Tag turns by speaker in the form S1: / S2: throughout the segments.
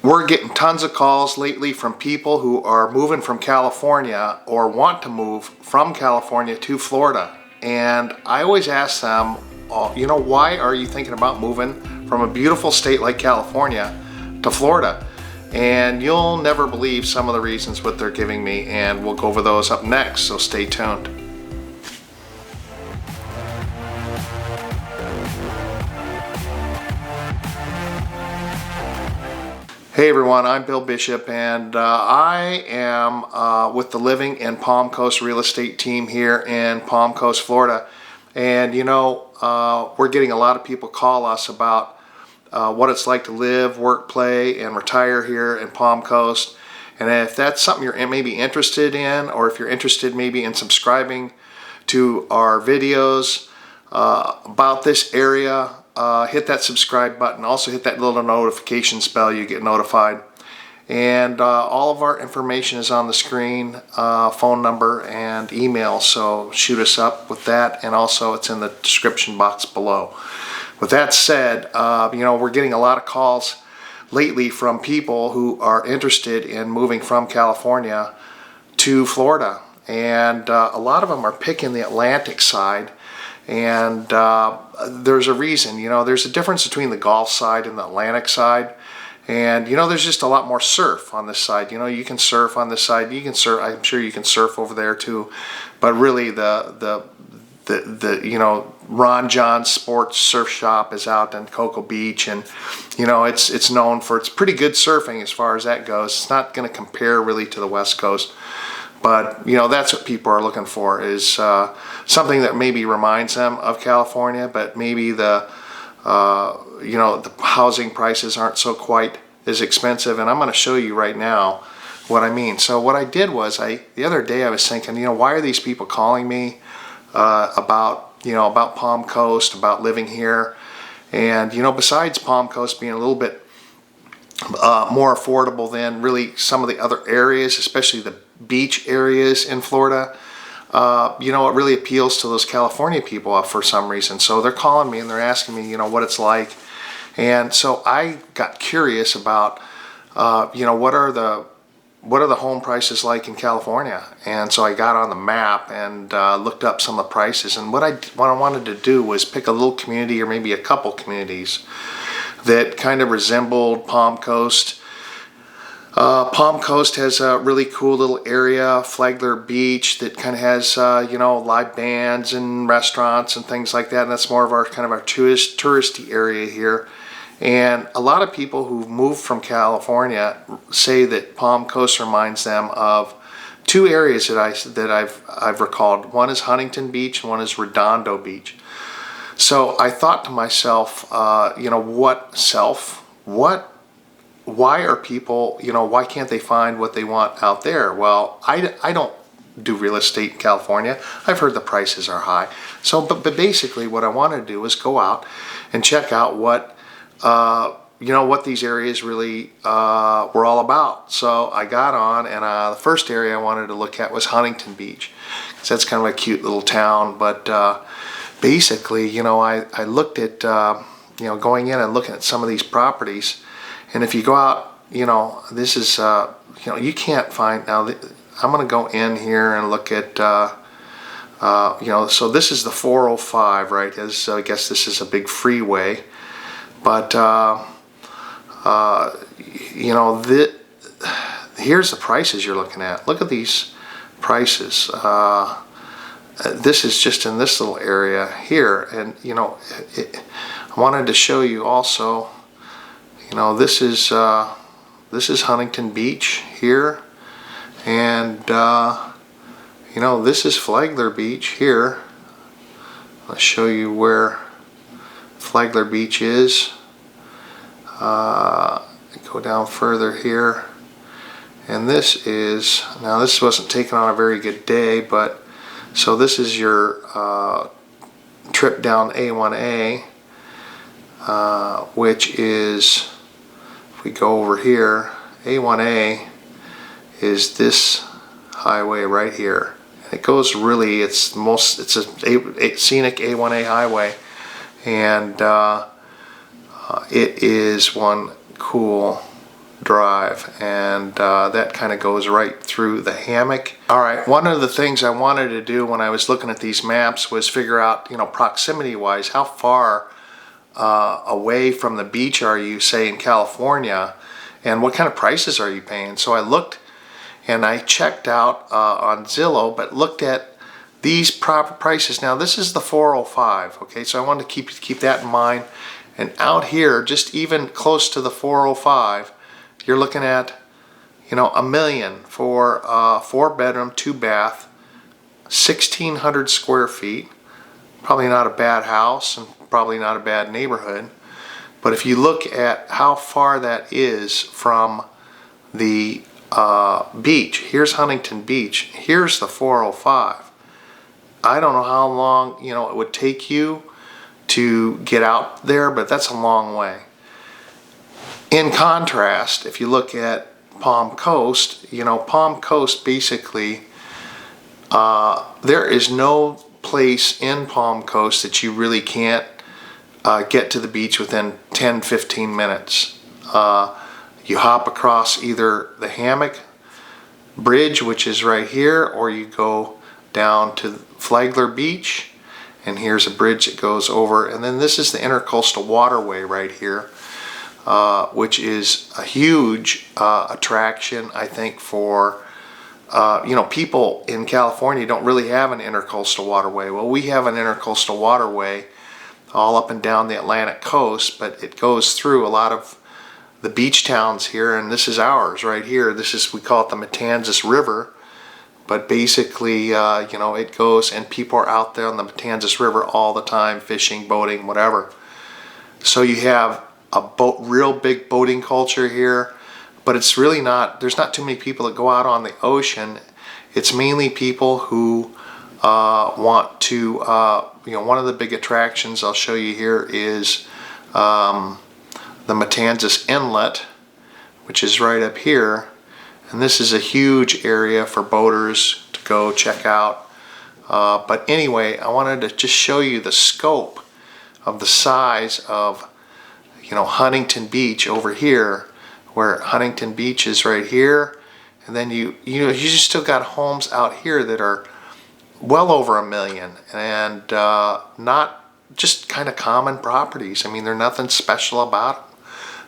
S1: We're getting tons of calls lately from people who are moving from California or want to move from California to Florida. And I always ask them, why are you thinking about moving from a beautiful state like California to Florida? And you'll never believe some of the reasons what they're giving me, and we'll go over those up next, so stay tuned. Hey everyone, I'm Bill Bishop, and I am with the Living in Palm Coast real estate team here in Palm Coast, Florida. And we're getting a lot of people call us about what it's like to live, work, play, and retire here in Palm Coast. And if that's something you're maybe interested in, or if you're interested maybe in subscribing to our videos about this area, hit that subscribe button. Also hit that little notifications bell, you get notified. And all of our information is on the screen, phone number and email, so shoot us up with that, and also it's in the description box below. With that said, we're getting a lot of calls lately from people who are interested in moving from California to Florida, and a lot of them are picking the Atlantic side. And there's a reason. There's a difference between the Gulf side and the Atlantic side. And there's just a lot more surf on this side. You can surf on this side. You can surf. I'm sure you can surf over there too. But really, the Ron John Sports Surf Shop is out in Cocoa Beach, and it's known for its pretty good surfing as far as that goes. It's not going to compare really to the West Coast. But that's what people are looking for, is something that maybe reminds them of California, but maybe the housing prices aren't so quite as expensive. And I'm going to show you right now what I mean. So what I did was, the other day I was thinking, why are these people calling me about Palm Coast, about living here? And besides Palm Coast being a little bit more affordable than really some of the other areas, especially the beach areas in Florida, it really appeals to those California people for some reason. So they're calling me and they're asking me, what it's like. And so I got curious about, what are the home prices like in California? And so I got on the map and looked up some of the prices. And what I wanted to do was pick a little community, or maybe a couple communities, that kind of resembled Palm Coast. Palm Coast has a really cool little area, Flagler Beach, that kind of has live bands and restaurants and things like that. And that's more of our touristy area here. And a lot of people who've moved from California say that Palm Coast reminds them of two areas that I've recalled. One is Huntington Beach and one is Redondo Beach. So I thought to myself, why are people, why can't they find what they want out there? Well, I don't do real estate in California. I've heard the prices are high. So, but basically what I wanted to do was go out and check out what these areas really were all about. So I got on, and the first area I wanted to look at was Huntington Beach, because that's kind of a cute little town. But basically, I looked at, going in and looking at some of these properties. And if you go out, this is, you can't find, now I'm going to go in here and look at, so this is the 405, right? So I guess this is a big freeway. But, here's the prices you're looking at. Look at these prices. This is just in this little area here. And, I wanted to show you also, this is Huntington Beach here, and this is Flagler Beach here. I'll show you where Flagler Beach is. Go down further here, and this is, now this wasn't taken on a very good day, but so this is your trip down A1A, which is, if we go over here, A1A is this highway right here. It goes really, it's a scenic A1A highway, and it is one cool Drive, and that kind of goes right through the hammock. All right, one of the things I wanted to do when I was looking at these maps was figure out, proximity wise, how far away from the beach are you, say in California, and what kind of prices are you paying. So I looked and I checked out on Zillow, but looked at these proper prices. Now this is the 405, okay, so I wanted to keep that in mind. And out here, just even close to the 405, you're looking at, $1 million for 4-bedroom, 2-bath, 1,600 square feet. Probably not a bad house and probably not a bad neighborhood. But if you look at how far that is from the beach, here's Huntington Beach, here's the 405. I don't know how long, it would take you to get out there, but that's a long way. In contrast, if you look at Palm Coast, Palm Coast basically, there is no place in Palm Coast that you really can't get to the beach within 10-15 minutes. You hop across either the hammock bridge, which is right here, or you go down to Flagler Beach, and here's a bridge that goes over, and then this is the Intercoastal Waterway right here, which is a huge attraction, I think, for people in California don't really have an intercoastal waterway. Well, we have an intercoastal waterway all up and down the Atlantic coast, but it goes through a lot of the beach towns here, and this is ours right here. We call it the Matanzas River, but basically, it goes, and people are out there on the Matanzas River all the time, fishing, boating, whatever. So you have a real big boating culture here, but it's really not, there's not too many people that go out on the ocean. It's mainly people who want to, one of the big attractions I'll show you here is the Matanzas Inlet, which is right up here. And this is a huge area for boaters to go check out. But anyway, I wanted to just show you the scope of the size of, Huntington Beach over here, where Huntington Beach is right here. And then you still got homes out here that are well over $1 million, and not just kind of common properties. I mean, they're nothing special about them.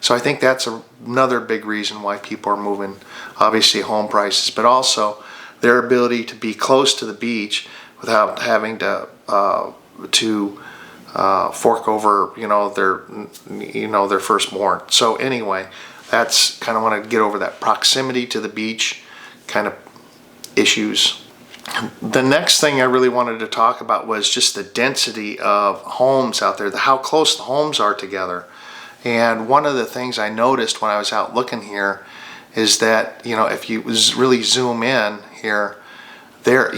S1: So I think that's another big reason why people are moving, obviously home prices, but also their ability to be close to the beach without having to fork over, their firstborn. So anyway, that's kind of want to get over that proximity to the beach kind of issues. The next thing I really wanted to talk about was just the density of homes out there, how close the homes are together. And one of the things I noticed when I was out looking here is that, if you really zoom in here, they're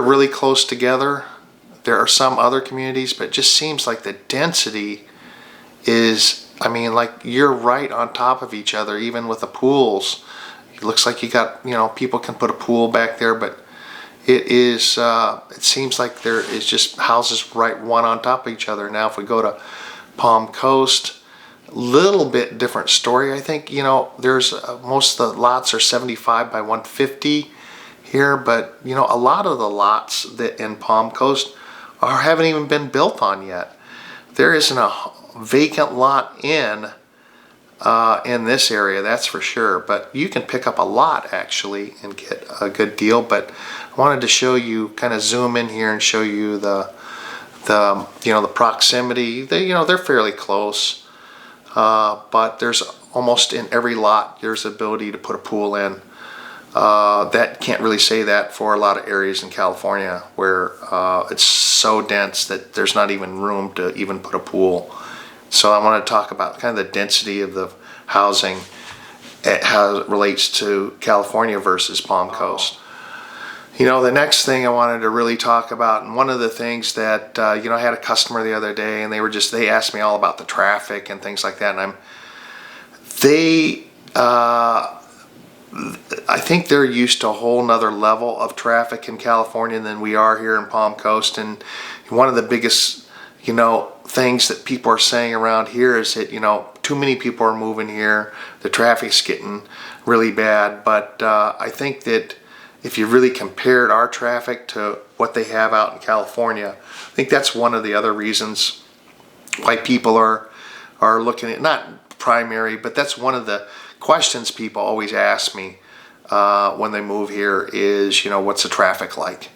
S1: really close together. There are some other communities, but it just seems like the density is, like you're right on top of each other, even with the pools. It looks like you got, people can put a pool back there, but it is, it seems like there is just houses right one on top of each other. Now, if we go to Palm Coast, little bit different story. I think, there's most of the lots are 75 by 150 here, but, a lot of the lots that in Palm Coast haven't even been built on yet. There isn't a vacant lot in this area, that's for sure, but you can pick up a lot actually and get a good deal. But I wanted to show you, kind of zoom in here and show you the proximity. They're fairly close, but there's almost in every lot there's the ability to put a pool in. That can't really say that for a lot of areas in California where it's so dense that there's not even room to even put a pool. So I want to talk about kind of the density of the housing, how it relates to California versus Palm Coast. The next thing I wanted to really talk about, and one of the things that, I had a customer the other day, and they asked me all about the traffic and things like that, and I think they're used to a whole nother level of traffic in California than we are here in Palm Coast. And one of the biggest, things that people are saying around here is that, too many people are moving here. The traffic's getting really bad. But I think that if you really compared our traffic to what they have out in California, I think that's one of the other reasons why people are looking at, not primary, but that's one of the questions people always ask me when they move here is, what's the traffic like?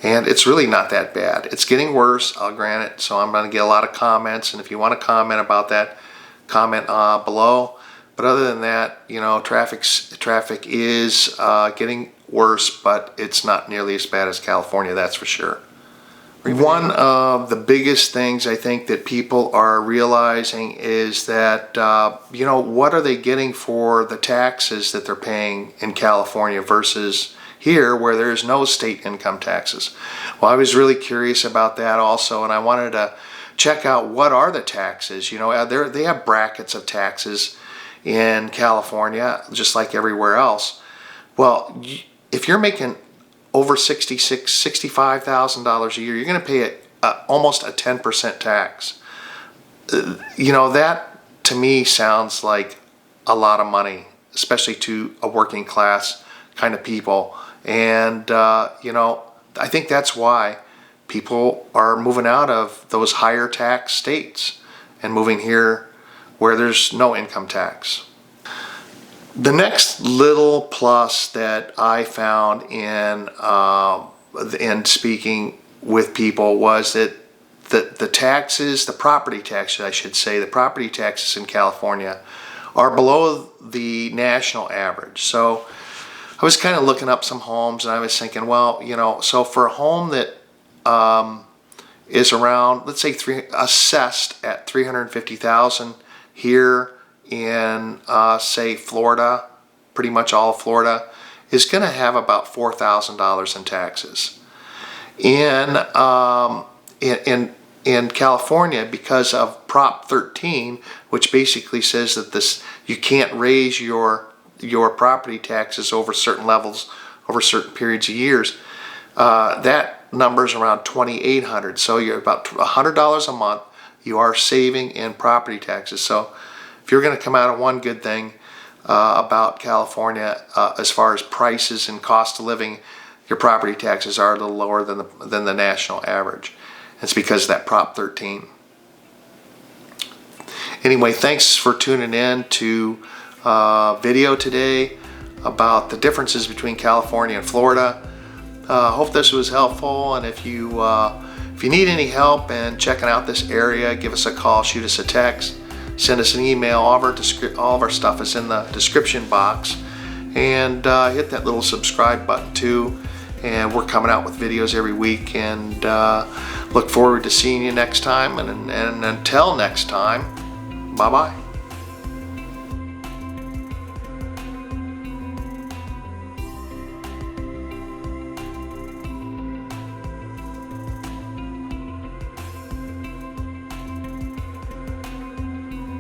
S1: And it's really not that bad. It's getting worse, I'll grant it. So I'm going to get a lot of comments, and if you want to comment about that, comment below. But other than that, traffic is getting worse, but it's not nearly as bad as California, that's for sure. One of the biggest things I think that people are realizing is that, what are they getting for the taxes that they're paying in California versus here where there's no state income taxes. Well, I was really curious about that also, and I wanted to check out what are the taxes. They have brackets of taxes in California, just like everywhere else. Well, if you're making over $65,000 a year, you're going to pay almost a 10% tax. That to me sounds like a lot of money, especially to a working class kind of people. And, I think that's why people are moving out of those higher tax states and moving here where there's no income tax. The next little plus that I found in speaking with people was that the taxes, the property taxes, I should say, the property taxes in California are below the national average. So I was kind of looking up some homes, and I was thinking, well, so for a home that is around, let's say, assessed at $350,000 here in, say, Florida, pretty much all of Florida, is going to have about $4,000 in taxes. In California, because of Prop 13, which basically says that you can't raise your property taxes over certain levels over certain periods of years, that number's around $2,800. So you're about $100 a month you are saving in property taxes. So if you're going to come out of one good thing about California as far as prices and cost of living, your property taxes are a little lower than the national average. It's because of that Prop 13. Anyway, thanks for tuning in to video today about the differences between California and Florida. Hope this was helpful, and if you need any help in checking out this area, give us a call, shoot us a text, send us an email. All of our stuff is in the description box, and hit that little subscribe button too. And we're coming out with videos every week, and look forward to seeing you next time, and until next time, bye-bye.